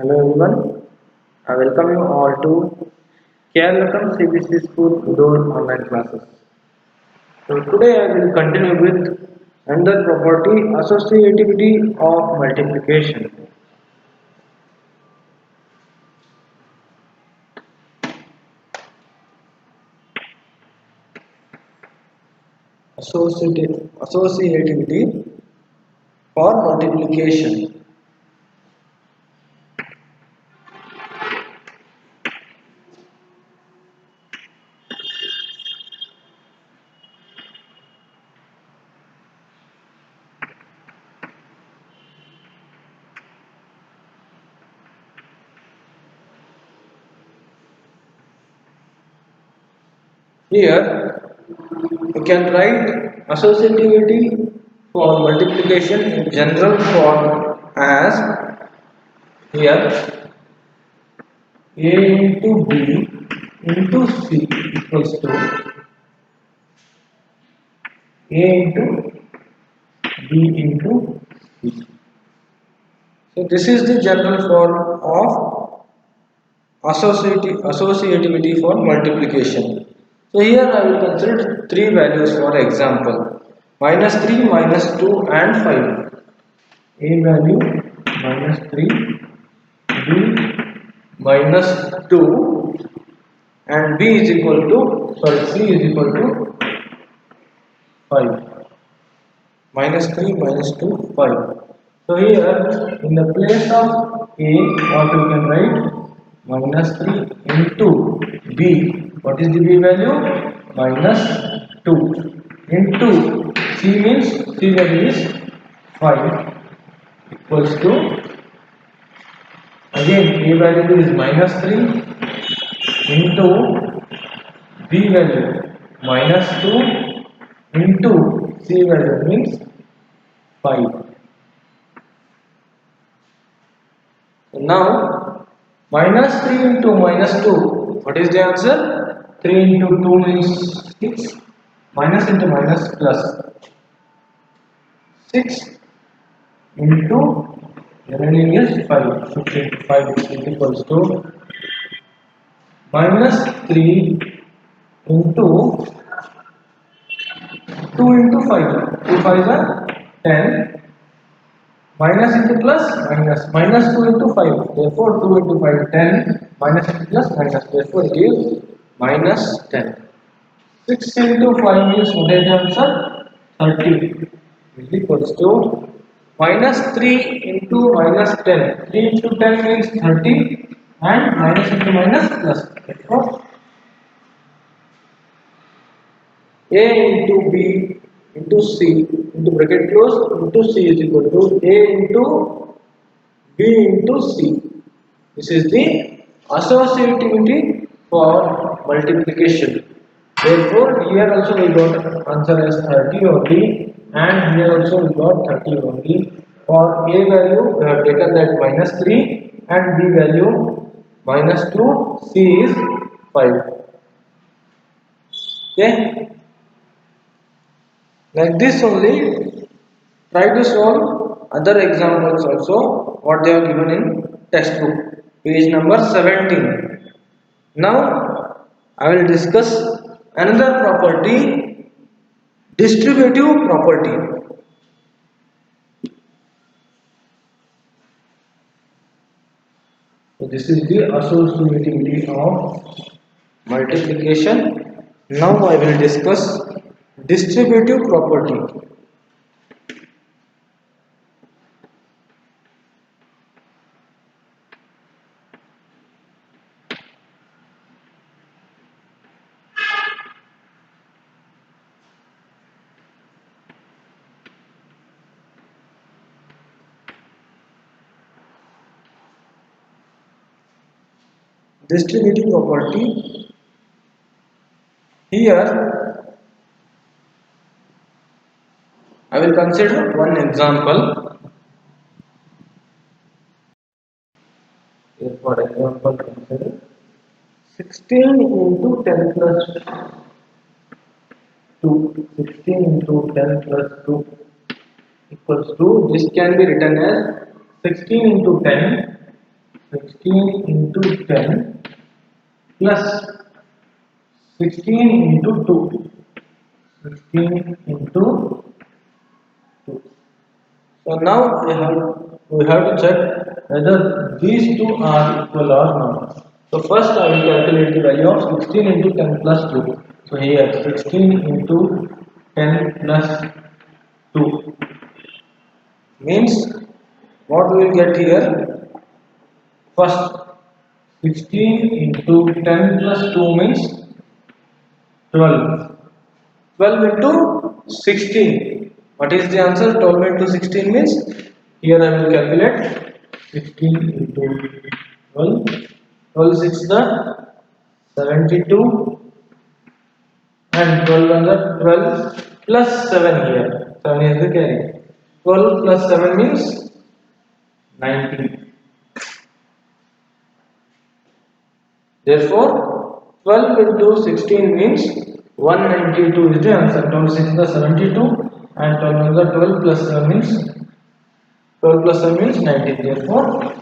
Hello everyone, I welcome you all to Keralatam CBC School Udor online classes. So today I will continue with another property associativity of multiplication. Associativity for multiplication. Here you can write associativity for multiplication in general form as here A into B into C equals to A into B into C. So this is the general form of associativity for multiplication. So here I will consider three values for example. Minus 3, minus 2 and 5. A value minus 3, B minus 2 and B is equal to, C is equal to 5. Minus 3, minus 2, 5. So here in the place of A, what we can write? Minus 3 into B. What is the B value? Minus 2 into C means C value is 5 equals to, again A value is minus 3 into B value minus 2 into C value means 5. So now minus 3 into minus 2, what is the answer? 3 into 2 means 6, minus into minus plus 6 into remaining is 5, 6 into 5 is equals to minus 3 into 2 into 5, 2 5 are 10, minus into plus minus 2 into 5, therefore 2 into 5 10, minus into plus minus, therefore it gives minus 10. 6 into 5 means what is the answer? 30 is equals to minus 3 into minus 10, 3 into 10 means 30 and minus into minus plus, therefore A into B into C into bracket close into C is equal to A into B into C. This is the associativity for multiplication. Therefore, here also we got answer as 30 only and here also we got 30 only. For A value we have taken that minus 3 and B value minus 2, C is 5. Okay. Like this only, try to solve other examples also what they have given in textbook, page number 17. Now, I will discuss another property, distributive property. So, this is the associativity of multiplication. Now, I will discuss distributive property. Distributive property. Here I will consider one example. Here for example consider 16 into 10 plus 2. 16 into 10 plus 2 equals to, this can be written as 16 into 10 16 into 10 plus 16 into 2. 16 into 2. So now we have to check whether these two are equal or not. So first I will calculate the value of 16 into 10 plus 2. So here 16 into 10 plus 2 means what we will get here. First 16 into 10 plus 2 means 12. 12 into 16. What is the answer? 12 into 16 means, here I will calculate 16 into 12. 12 is the 72 and 12 on the 12 plus 7 here. 7 is the carry. 12 plus 7 means 19. Therefore, 12 into 16 means 192 is the answer. 12 is the 72 and 12 is the 12 plus 7 means 12 plus 7 means 19. Therefore,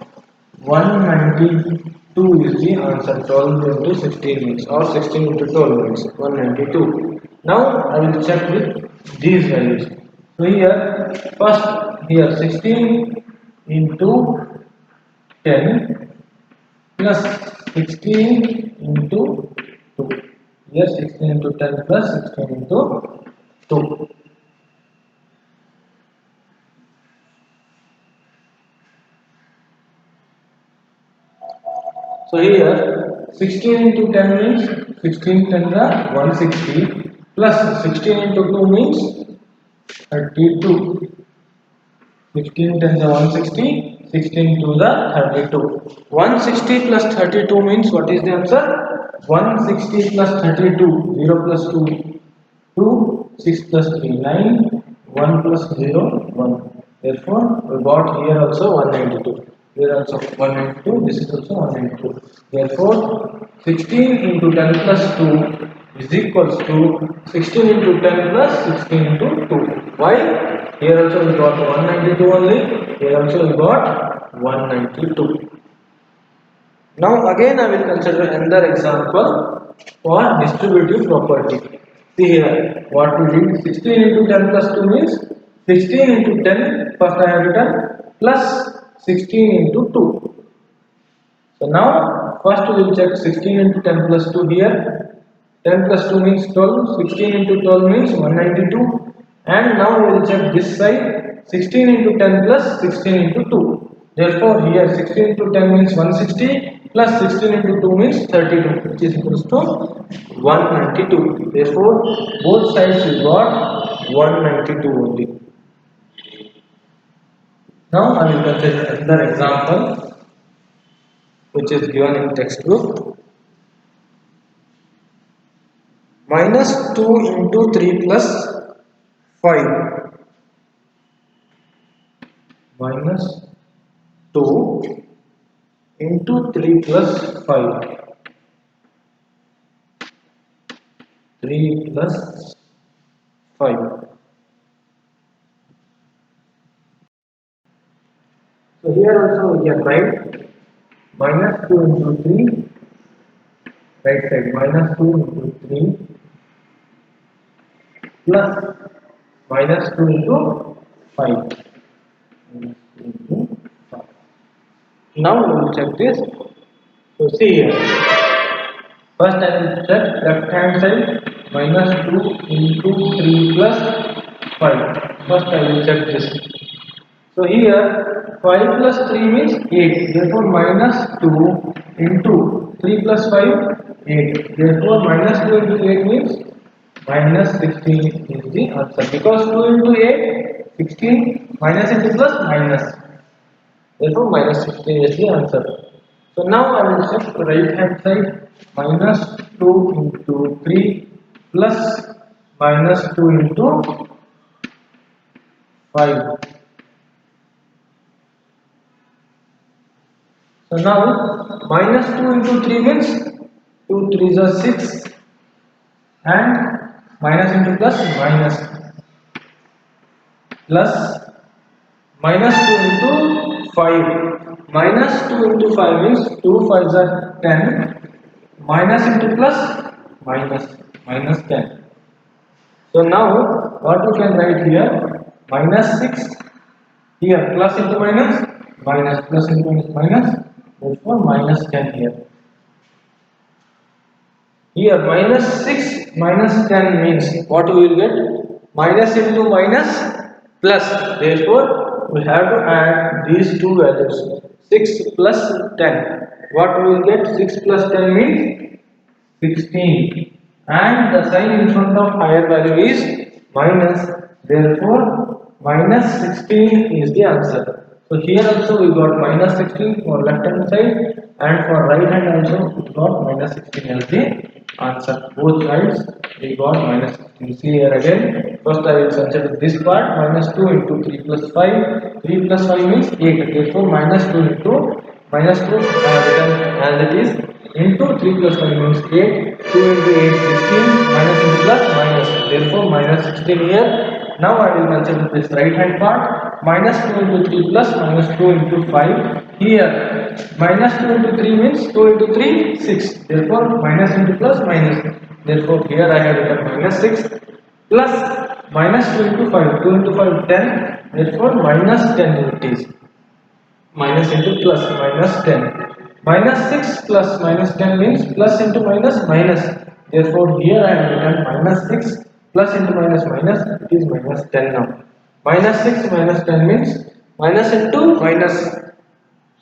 192 is the answer. 12 into 16 means, or 16 into 12 means 192. Now I will check with these values. So here, first here 16 into 10 plus 16 into 2. Here 16 into 10 plus 16 into 2. So here 16 into 10 means 16 10 are 160 plus 16 into 2 means 32. 16 10 are 160, 16 2 the 32. 160 plus 32 means what is the answer? 160 plus 32, 0 plus 2, 2, 6 plus 3, 9, 1 plus 0, 1. Therefore, we got here also 192. Here also 192, this is also 192. Therefore, 16 into 10 plus 2 is equals to 16 into 10 plus 16 into 2. Why? Here also we got 192 only, here also we got 192. Now again I will consider another example for distributive property. See here, what we did, 16 into 10 plus 2 means 16 into 10, first I have written, plus 16 into 2. So now first we will check 16 into 10 plus 2 here. 10 plus 2 means 12, 16 into 12 means 192, and now we will check this side, 16 into 10 plus 16 into 2. Therefore here 16 into 10 means 160 plus 16 into 2 means 32, which is equals to 192. Therefore both sides we got 192 only. Now I will consider another example which is given in textbook. Minus 2 into 3 plus 5. Minus 2 into 3 plus 5. 3 plus 5. So here also we can write minus 2 into 3. Right side, minus 2 into 3 plus minus 2 into 5. Minus 2 into 5. Now we will check this. So see here. First I will check left hand side, minus 2 into 3 plus 5. First I will check this. So here 5 plus 3 means 8. Therefore minus 2 into 3 plus 5, 8. Therefore minus 2 into 8 means minus 16 is the answer. Because 2 into 8, 16, minus into plus, minus. Therefore minus 16 is the answer. So now I will check the right hand side, minus 2 into 3 plus minus 2 into 5. So now minus 2 into 3 means 2 3s are 6 and minus into plus minus plus minus 2 into 5. minus 2 into 5 means 2 5s are 10, minus into plus minus minus 10. So now what you can write here, minus 6 here, plus into minus minus, plus into minus, therefore minus 10 here. Here minus 6 minus 10 means what we will get, minus into minus plus, therefore we have to add these two values, 6 plus 10. What we will get, 6 plus 10 means 16, and the sign in front of higher value is minus, therefore minus 16 is the answer. So here also we got minus 16 for left hand side, and for right hand also we got minus 16 as the answer. Both sides we got minus 16. See here again, first I will consider this part, minus 2 into 3 plus 5, 3 plus 5 means 8, therefore minus 2 into minus 2 written as it is, into 3 plus 5 means 8, 2 into 8 16, minus into plus minus, therefore minus 16 here. Now I will consider this right hand part, minus 2 into 3 plus minus 2 into 5, here minus 2 into 3 means 2 into 3 6, therefore minus into plus minus, therefore here I have written minus 6 plus minus 2 into 5, 2 into 5 10, therefore minus 10 it is, minus into plus minus 10, minus 6 plus minus 10 means plus into minus minus, therefore here I have written minus 6 plus into minus minus, it is minus 10 now. Minus 6 minus 10 means minus into minus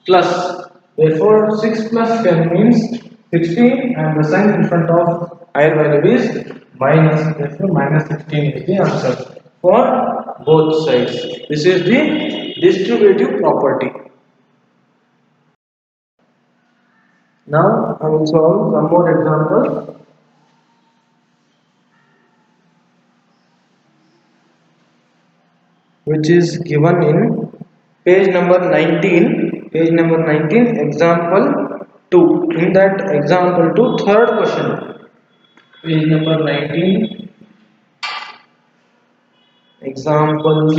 plus, therefore 6 plus 10 means 16, and the sign in front of higher value is minus, therefore minus 16 is the answer for both sides. This is the distributive property. Now I will solve some more examples, which is given in page number 19. Page number 19, example 2. In that example 2, third question. Page number 19, example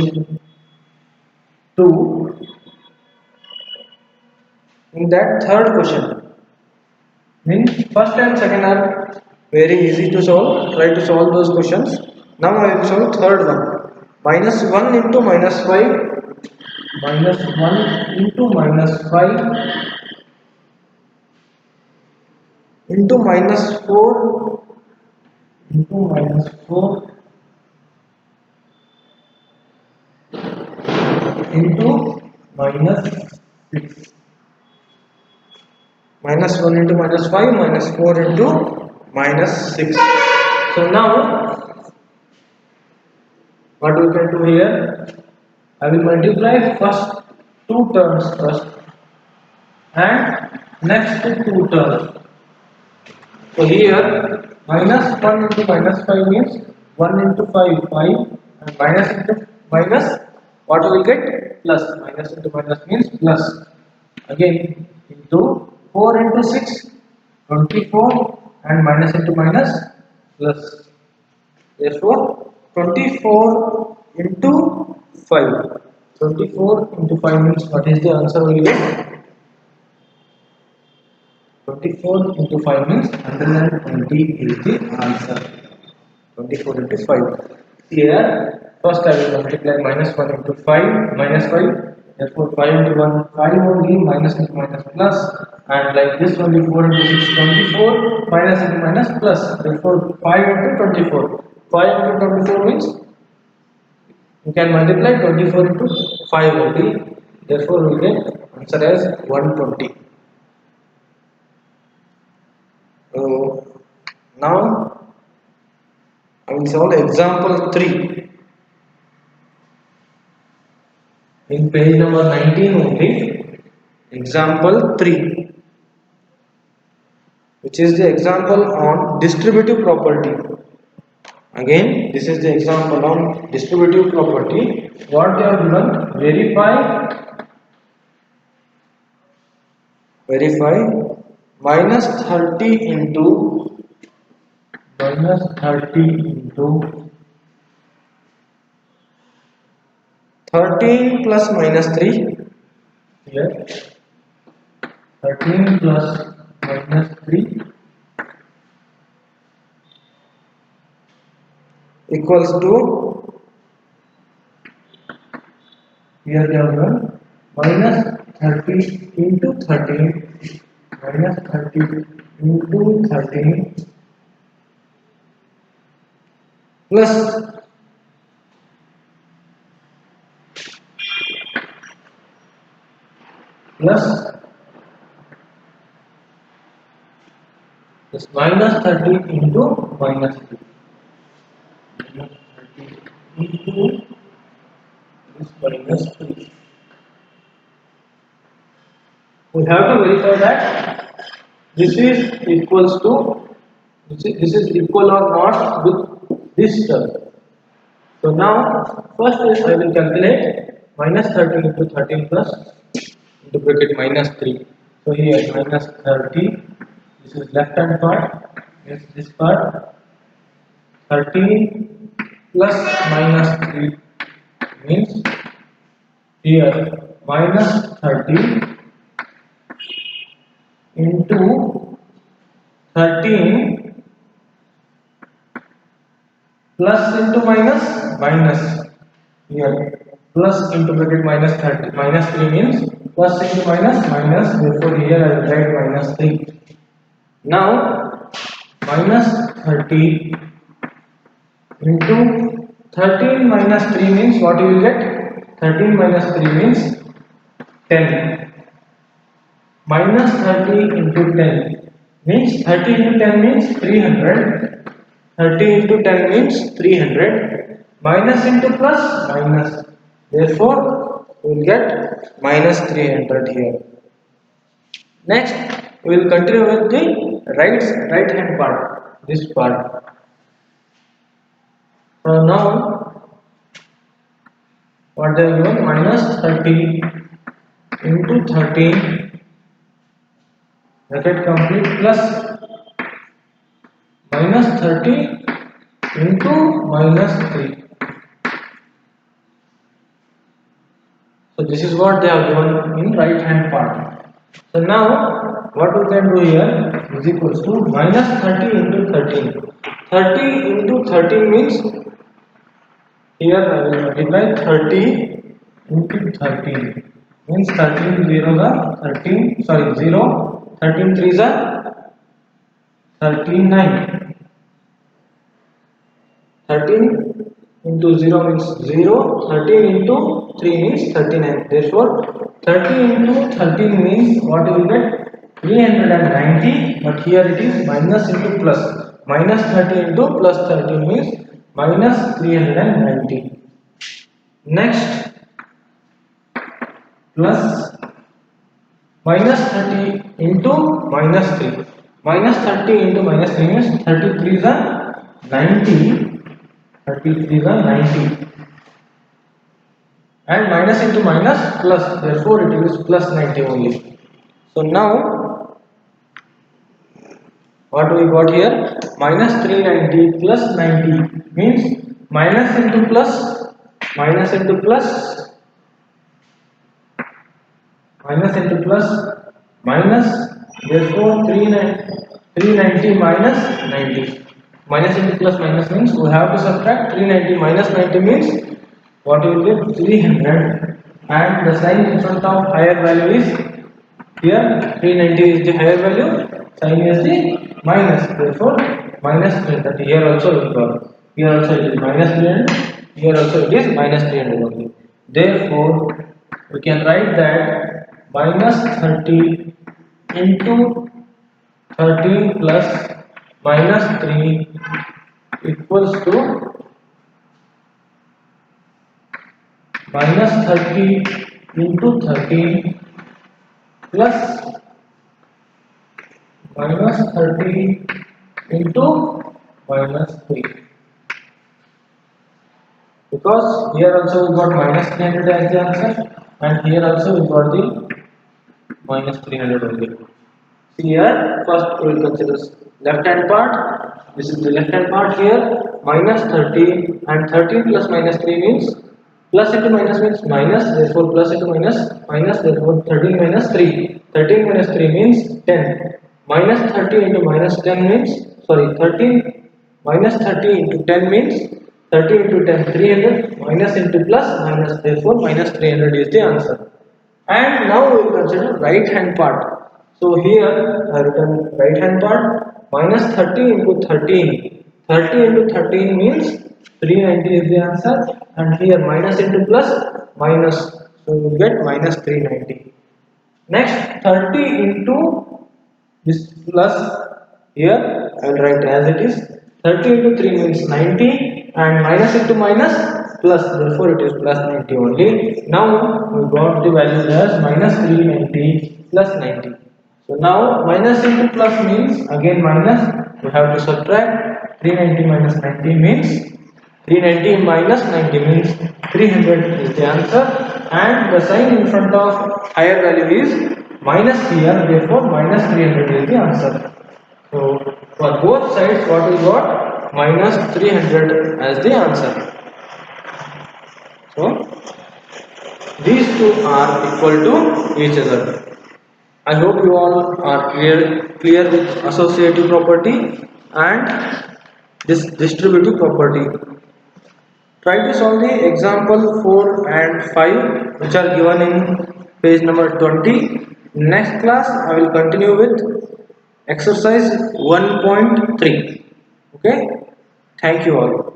2. In that third question, means first and second are very easy to solve. Try to solve those questions. Now I will solve third one. Minus 1 into minus 5, minus 1 into minus 5 into minus 4 into minus 4 into minus 6. Minus 1 into minus 5, minus 4 into minus 6. So now what we can do here, I will multiply first two terms first and next two terms. So here minus 1 into minus 5 means 1 into 5 5, and minus into minus, what we will get, plus, minus into minus means plus, again into 4 into 6 24, and minus into minus plus, therefore 24 into 5, 24 into 5 means what is the answer we will get, 24 into 5 means 120 is the answer. 24 into 5. Here, first I will multiply minus 1 into 5, minus 5. Therefore, 5 into 1, 5 only, minus into minus plus. And like this only, 4 into 6, 24, minus into minus plus. Therefore, 5 into 24. 5 into 24 means you can multiply 24 into 5 only. Therefore, we get answer as 120. So now I will solve example 3 in page number 19 only. Example 3, which is the example on distributive property. Again, this is the example on distributive property. What they have given, verify minus 30 into 13 plus minus 3 here, 13 plus minus 3 equals to, here they have done, minus 30 into 13, minus 30 into 13 plus plus this minus 30 into minus 3. Minus 30 into this minus 3. We have to verify that this is equals to, this is equal or not with this term. So now first is I will calculate minus 30 into 13 plus into bracket minus 3. So here minus 30, this is left hand part, yes, this part 13 plus minus 3 means here minus 30 into 13 plus into minus here plus into bracket minus 30 minus 3 means plus into minus, therefore here I will write minus 3. Now minus 30 into 13 minus 3 means what you will get? 13 minus 3 means 10. Minus 30 into 10 means 30 into 10 means 300. 30 into 10 means 300. Minus into plus minus. Therefore, we will get minus 300 here. Next, we will continue with the right hand part. This part. Now, what they are given? Minus 30 into 13 bracket complete plus minus 30 into minus 3. So this is what they have given in right hand part. So now what we can do here is equals to minus 30 into 13. 30 into 13 means here I will multiply 30 into 13 means 13 0 are 13, sorry 0, 13 3s are 13 9. 13 into 0 means 0, 13 into 3 means 39. Therefore 30 into 13 means what you will get? 390, but here it is minus into plus. Minus 30 into plus 13 means minus 390. Next, plus minus 30 into minus 3. Minus 30 into minus 3 means 33 is a 90. 33 is a 90. And minus into minus plus, therefore it is plus 90 only. So now, what do we got here? Minus 390 plus 90 means minus into plus, minus into plus, minus into plus, minus, therefore 390 minus 90. Minus into plus minus means we have to subtract 390 minus 90 means what you will get? 300, and the sign in front of higher value is here 390 is the higher value, sign is the minus, therefore minus 330. Here also we got, here also it is minus 300, here also it is minus 300 only. Therefore we can write that minus 30 into 13 plus minus 3 equals to minus 30 into 13 plus minus 30 into minus 3, because here also we got minus 300 as the answer, and here also we got the minus 300 only. See here, first we will consider left hand part. This is the left hand part here, minus 30, and 13 plus minus 3 means Plus into minus means minus, therefore plus into minus, therefore 13 minus 3. 13 minus 3 means 10. Minus 30 into minus 10 means, sorry, 13 minus 30 into 10 means 30 into 10, 300, minus into plus, minus, therefore minus 300 is the answer. And now we will consider right hand part. So here I written right hand part minus 30 into 13. 30 into 13 means 390 is the answer, and here minus into plus minus, so you will get minus 390. Next 30 into this plus, here I will write as it is. 30 into 3 means 90, and minus into minus plus, therefore it is plus 90 only. Now we got the value as minus 390 plus 90. So now minus into plus means again minus, we have to subtract. 390 minus 90 means 390 minus 90 means 300 is the answer, and the sign in front of higher value is minus here, therefore minus 300 is the answer. So for both sides what we got? Minus 300 as the answer. So these two are equal to each other. I hope you all are clear with associative property and this distributive property. Try to solve the example 4 and 5 which are given in page number 20. Next class I will continue with exercise 1.3. Okay, thank you all.